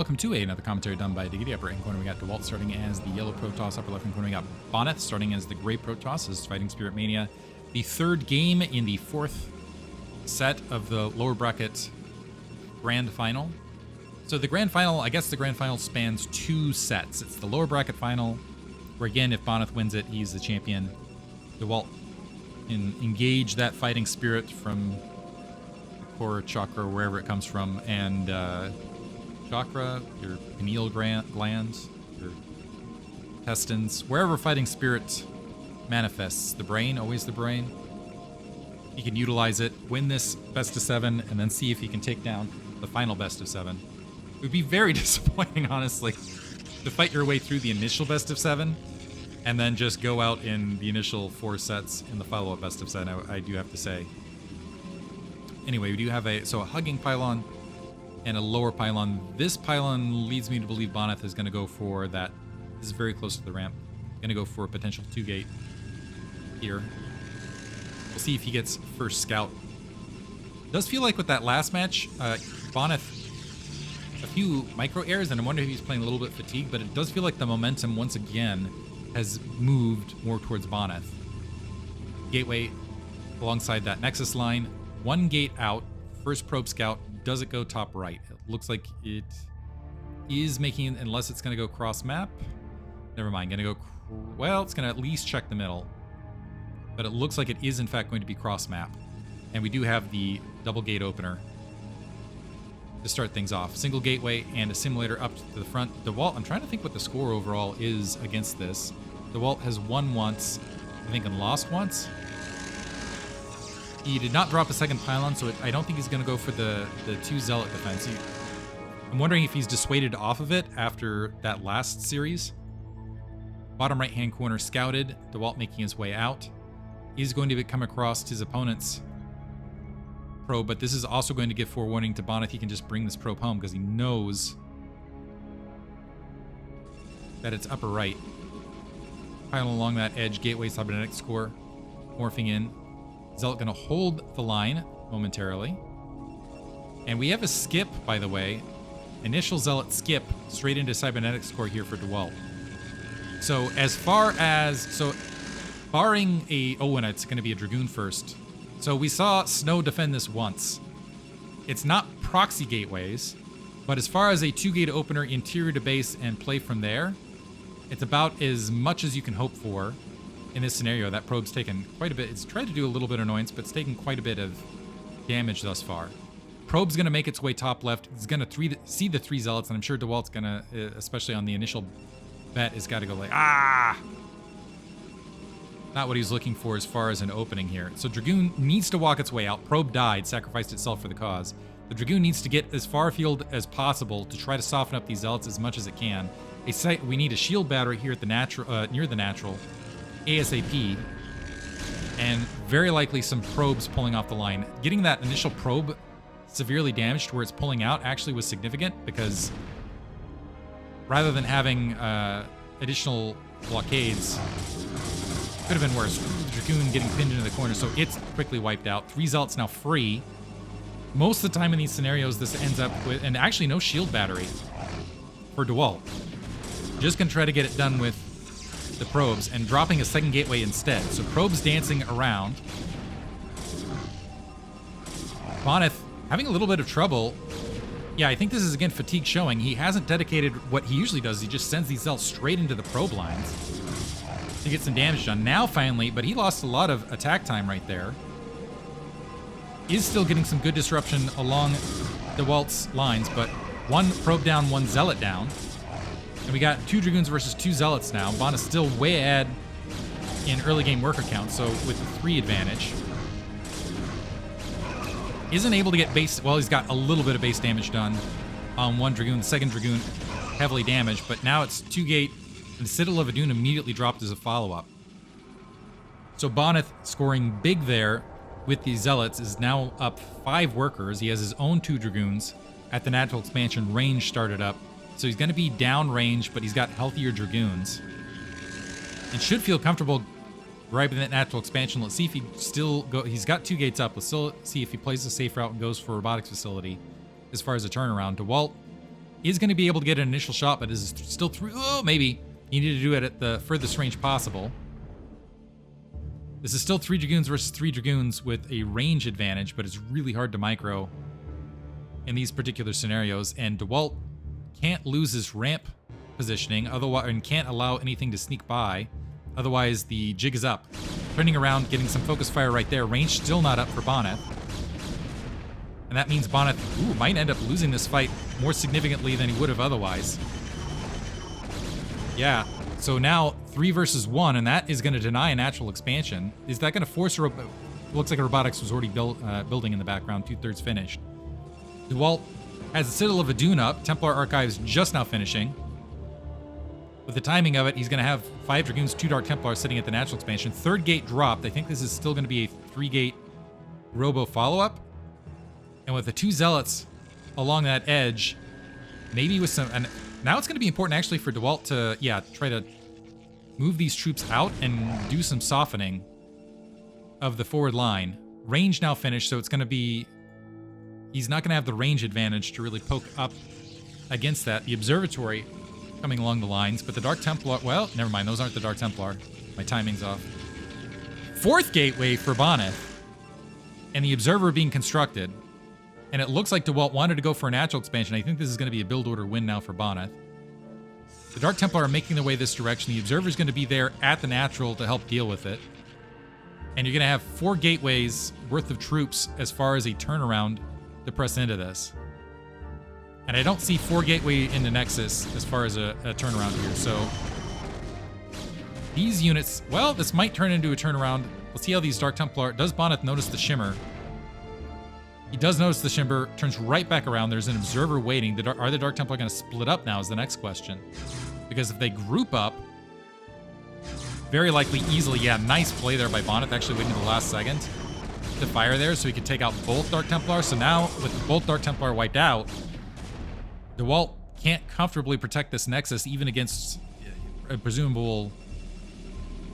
Welcome to another commentary done by Diggity. Upper right corner, we got Dewalt starting as the yellow Protoss. Upper left corner, we got Bonyth starting as the gray Protoss. This is Fighting Spirit Mania. The third game in the fourth set of the lower bracket grand final. So the grand final, I guess the grand final spans two sets. It's the lower bracket final, where again, if Bonyth wins it, he's the champion. Dewalt can engage that fighting spirit from the core chakra, wherever it comes from, and chakra, your pineal glands, your intestines, wherever fighting spirit manifests. The brain, always the brain. He can utilize it, win this best of 7, and then see if he can take down the final best of 7. It would be very disappointing, honestly, to fight your way through the initial best of 7 and then just go out in the initial 4 sets in the follow-up best of 7, I do have to say. Anyway, we do have a hugging pylon and a lower pylon. This pylon leads me to believe Bonyth is going to go for that. This is very close to the ramp. Going to go for a potential 2-gate here. We'll see if he gets first scout. It does feel like with that last match, Bonyth, a few micro errors, and I wonder if he's playing a little bit fatigued, but it does feel like the momentum once again has moved more towards Bonyth. Gateway alongside that Nexus line. 1 gate out. First probe scout. Does it go top right? It looks like it is making, unless it's going to go cross map. Never mind. Going to go, well, it's going to at least check the middle. But it looks like it is in fact going to be cross map. And we do have the double gate opener to start things off. Single gateway and a simulator up to the front. Dewalt, I'm trying to think what the score overall is against this. Dewalt has won once, I think, and lost once. He did not drop a second pylon, so I don't think he's going to go for the 2 Zealot defense. I'm wondering if he's dissuaded off of it after that last series. Bottom right-hand corner scouted. Dewalt making his way out. He's going to come across his opponent's probe, but this is also going to give forewarning to Bonyth. He can just bring this probe home because he knows that it's upper right. Pylon along that edge. Gateway cybernetics core morphing in. Zealot going to hold the line momentarily. And we have a skip, by the way. Initial Zealot skip straight into Cybernetics core here for Dewalt. So as far as, barring a, and it's going to be a Dragoon first. So we saw Snow defend this once. It's not proxy gateways, but as far as a 2-gate opener interior to base and play from there, it's about as much as you can hope for. In this scenario, that probe's taken quite a bit. It's tried to do a little bit of annoyance, but it's taken quite a bit of damage thus far. Probe's going to make its way top left. It's going to see the 3 Zealots, and I'm sure Dewalt's going to, especially on the initial bet, has got to go like, ah! Not what he's looking for as far as an opening here. So Dragoon needs to walk its way out. Probe died, sacrificed itself for the cause. The Dragoon needs to get as far afield as possible to try to soften up these Zealots as much as it can. We need a shield battery here at the natural, near the natural. ASAP, and very likely some probes pulling off the line. Getting that initial probe severely damaged where it's pulling out actually was significant, because rather than having additional blockades, could have been worse. The Dragoon getting pinned into the corner, so it's quickly wiped out. 3 Zealots now free. Most of the time in these scenarios, this ends up with, and actually no shield battery for Dewalt. Just gonna try to get it done with the probes and dropping a second gateway instead. So probes dancing around. Bonyth having a little bit of trouble. Yeah, I think this is again fatigue showing. He hasn't dedicated what he usually does. He just sends these cells straight into the probe lines to get some damage done. Now finally, but he lost a lot of attack time right there. Is still getting some good disruption along Dewalt's lines, but 1 probe down, 1 Zealot down. And we got 2 Dragoons versus 2 Zealots now. Bonyth's still way ahead in early game worker count, so with the 3 advantage. Isn't able to get base, well, he's got a little bit of base damage done on 1 Dragoon. The second Dragoon heavily damaged, but now it's 2-gate, and the Citadel of Adun immediately dropped as a follow-up. So Bonyth scoring big there with these Zealots is now up 5 workers. He has his own 2 Dragoons at the natural expansion range started up. So he's going to be down range, but he's got healthier Dragoons. And should feel comfortable grabbing that natural expansion. Let's see if he still go. He's got 2 gates up. Let's still see if he plays the safe route and goes for robotics facility as far as a turnaround. Dewalt is going to be able to get an initial shot, but is still through. Oh, maybe. You need to do it at the furthest range possible. This is still 3 Dragoons versus 3 Dragoons with a range advantage, but it's really hard to micro in these particular scenarios. And Dewalt can't lose his ramp positioning, otherwise, and can't allow anything to sneak by. Otherwise, the jig is up. Turning around, getting some focus fire right there. Range still not up for Bonyth. And that means Bonyth might end up losing this fight more significantly than he would have otherwise. Yeah, so now 3 versus 1, and that is going to deny a natural expansion. Is that going to force a... Looks like a robotics was already building in the background, 2/3 finished. Dewalt has the Citadel of Adun up. Templar Archives just now finishing. With the timing of it, he's going to have 5 Dragoons, 2 Dark Templars sitting at the natural expansion. 3rd gate dropped. I think this is still going to be a 3-gate Robo follow-up. And with the 2 Zealots along that edge, maybe with some... And now it's going to be important actually for Dewalt to, try to move these troops out and do some softening of the forward line. Range now finished, so it's going to be... He's not going to have the range advantage to really poke up against that. The Observatory coming along the lines, but the Dark Templar... Well, never mind, those aren't the Dark Templar. My timing's off. 4th gateway for Bonyth, and the Observer being constructed. And it looks like Dewalt wanted to go for a natural expansion. I think this is going to be a build order win now for Bonyth. The Dark Templar are making their way this direction. The Observer is going to be there at the natural to help deal with it. And you're going to have 4 gateways worth of troops as far as a turnaround to press into this. And I don't see 4 gateway into Nexus as far as a turnaround here. So these units, well, this might turn into a turnaround. Let's see how these Dark Templar... Does Bonyth notice the shimmer? He does notice the shimmer, turns right back around. There's an Observer waiting. Are the Dark Templar going to split up now is the next question. Because if they group up, very likely easily, nice play there by Bonyth, actually waiting to the last second to fire there so he could take out both Dark Templar. So now, with both Dark Templar wiped out, Dewalt can't comfortably protect this Nexus even against a presumable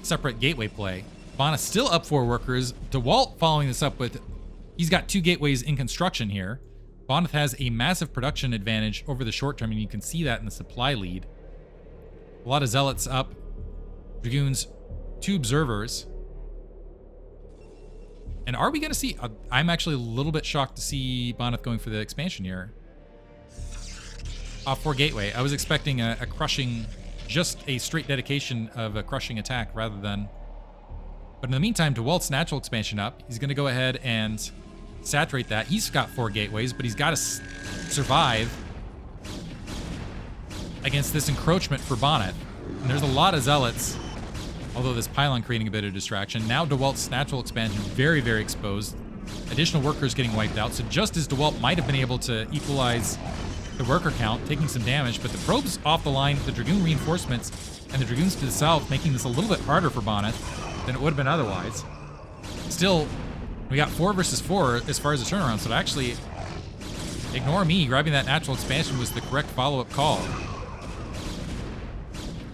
separate gateway play. Bonyth still up 4 workers. Dewalt following this up with... He's got 2 gateways in construction here. Bonyth has a massive production advantage over the short term, and you can see that in the supply lead. A lot of Zealots up. Dragoons, 2 Observers. And are we going to see... I'm actually a little bit shocked to see Bonyth going for the expansion here. Off 4 gateway. I was expecting a crushing... Just a straight dedication of a crushing attack rather than... But in the meantime, Dewalt's natural expansion up. He's going to go ahead and saturate that. He's got 4 gateways, but he's got to survive against this encroachment for Bonyth. And there's a lot of Zealots, although this pylon creating a bit of distraction. Now Dewalt's natural expansion very, very exposed. Additional workers getting wiped out. So just as Dewalt might have been able to equalize the worker count, taking some damage, but the probes off the line, the Dragoon reinforcements, and the Dragoons to the south, making this a little bit harder for Bonyth than it would have been otherwise. Still, we got 4 versus 4 as far as the turnaround, so actually, ignore me, grabbing that natural expansion was the correct follow-up call.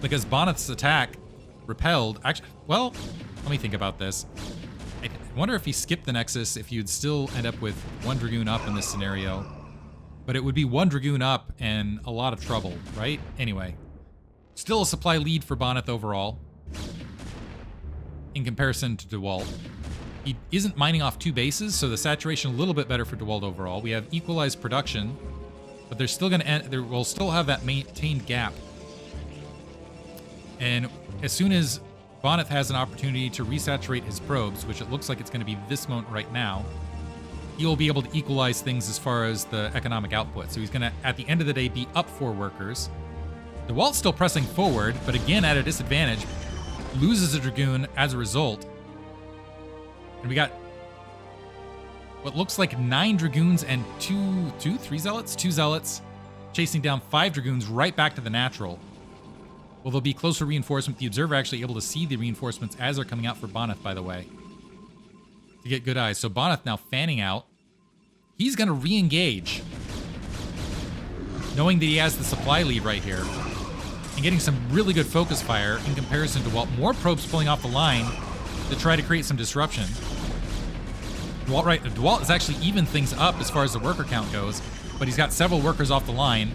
Because Bonyth's attack repelled... Actually, well, let me think about this. I wonder if he skipped the Nexus, if you'd still end up with 1 Dragoon up in this scenario. But it would be 1 Dragoon up and a lot of trouble, right? Anyway, still a supply lead for Bonyth overall in comparison to Dewalt. He isn't mining off 2 bases, so the saturation a little bit better for Dewalt overall. We have equalized production, but they're still going to end. There will still have that maintained gap. And as soon as Bonyth has an opportunity to resaturate his probes, which it looks like it's going to be this moment right now, he will be able to equalize things as far as the economic output. So he's going to, at the end of the day, be up 4 workers. Dewalt's still pressing forward, but again at a disadvantage. Loses a Dragoon as a result. And we got what looks like 9 Dragoons and 3 Zealots? 2 Zealots chasing down 5 Dragoons right back to the natural. Well, there'll be closer reinforcement. The Observer actually able to see the reinforcements as they're coming out for Bonyth, by the way, to get good eyes. So Bonyth now fanning out. He's going to re-engage, knowing that he has the supply lead right here, and getting some really good focus fire in comparison to Dewalt. More probes pulling off the line to try to create some disruption. Dewalt is actually even things up as far as the worker count goes, but he's got several workers off the line.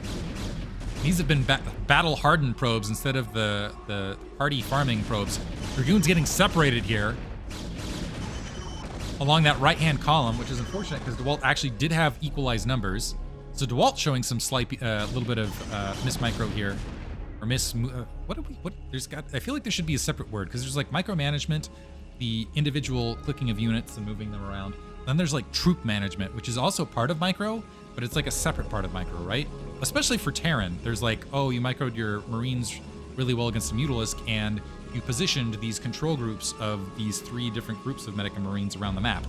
These have been battle-hardened probes instead of the hardy farming probes. Dragoon's getting separated here along that right-hand column, which is unfortunate because Dewalt actually did have equalized numbers. So Dewalt showing some slight, little bit of miss micro here, or miss. I feel like there should be a separate word because there's like micromanagement, the individual clicking of units and moving them around. Then there's like troop management, which is also part of micro, but it's like a separate part of micro, right? Especially for Terran, there's like, oh, you microed your Marines really well against the Mutalisk, and you positioned these control groups of these 3 different groups of medic and Marines around the map.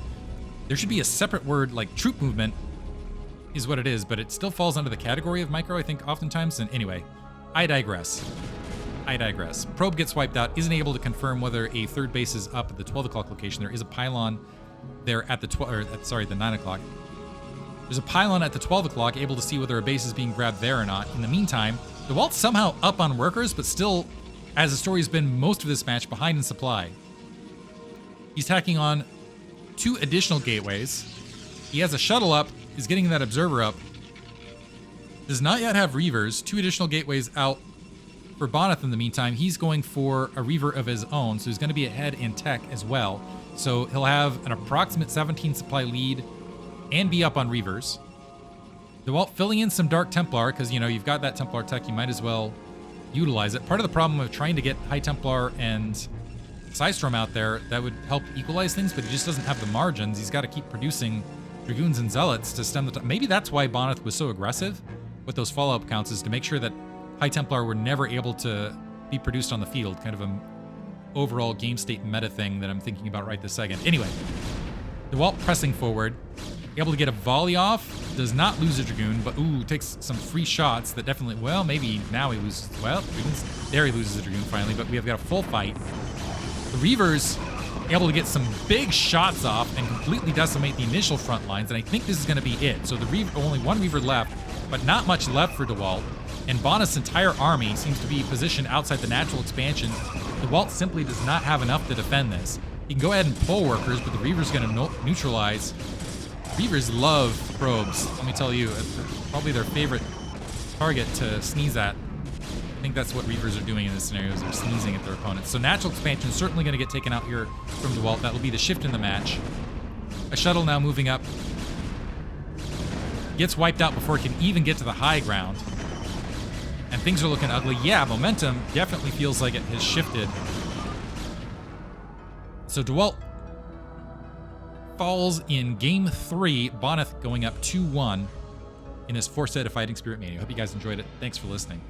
There should be a separate word like troop movement is what it is, but it still falls under the category of micro, I think, oftentimes. And anyway, I digress. Probe gets wiped out, isn't able to confirm whether a third base is up at the 12 o'clock location. There is a pylon there at the the 9 o'clock. There's a pylon at the 12 o'clock, able to see whether a base is being grabbed there or not. In the meantime, Dewalt's somehow up on workers, but still, as the story has been most of this match, behind in supply. He's tacking on 2 additional gateways. He has a shuttle up, is getting that observer up. Does not yet have reavers. 2 additional gateways out for Bonyth in the meantime. He's going for a reaver of his own, so he's going to be ahead in tech as well. So he'll have an approximate 17 supply lead and be up on reavers. Dewalt filling in some Dark Templar, because, you know, you've got that Templar tech, you might as well utilize it. Part of the problem of trying to get High Templar and Psystorm out there, that would help equalize things, but he just doesn't have the margins. He's got to keep producing Dragoons and Zealots to stem the tide. Maybe that's why Bonyth was so aggressive with those follow-up counts, is to make sure that High Templar were never able to be produced on the field. Kind of an overall game state meta thing that I'm thinking about right this second. Anyway, Dewalt pressing forward, able to get a volley off, does not lose a Dragoon, but ooh, takes some free shots that definitely, well, maybe now he loses, well, there he loses a Dragoon finally, but we have got a full fight. The Reavers able to get some big shots off and completely decimate the initial front lines, and I think this is going to be it. So the only 1 Reaver left, but not much left for Dewalt, and Bonyth's entire army seems to be positioned outside the natural expansion. Dewalt simply does not have enough to defend this. He can go ahead and pull workers, but the Reaver's going to neutralize. Reavers love probes, let me tell you. It's probably their favorite target to sneeze at. I think that's what Reavers are doing in this scenario, is they're sneezing at their opponents. So natural expansion is certainly going to get taken out here from Dewalt. That'll be the shift in the match. A shuttle now moving up. Gets wiped out before it can even get to the high ground. And things are looking ugly. Yeah, momentum definitely feels like it has shifted. So Dewalt falls in game 3. Bonyth going up 2-1 in this 4th set of Fighting Spirit Mania. Hope you guys enjoyed it. Thanks for listening.